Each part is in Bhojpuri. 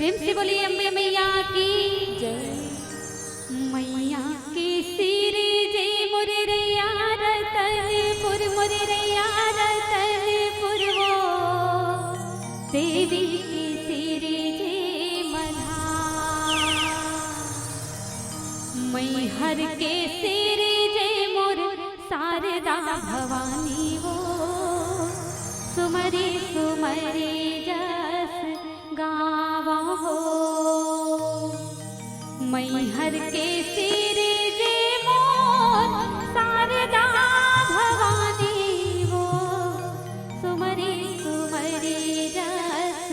प्रेम से बोली अम्बे मैया की जय। मैया की सिरे जे मोरे रैया रतनपुर मोरे रैया रतनपुर वो देवी की सिरे जे मल्हार। मैहर के सिरे जे मोर शारदा भवानी वो सुमरी सुमरी जस गावा हो। मैहर के सिरे जे मोर शारदा भवानी वो सुमरी सुमरी जस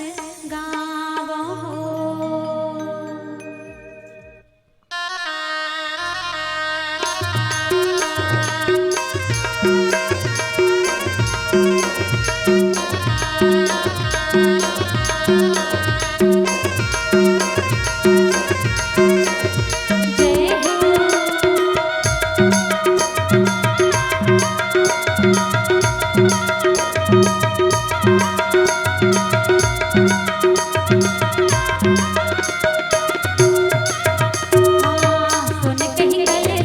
गावा हो। कोटि देवता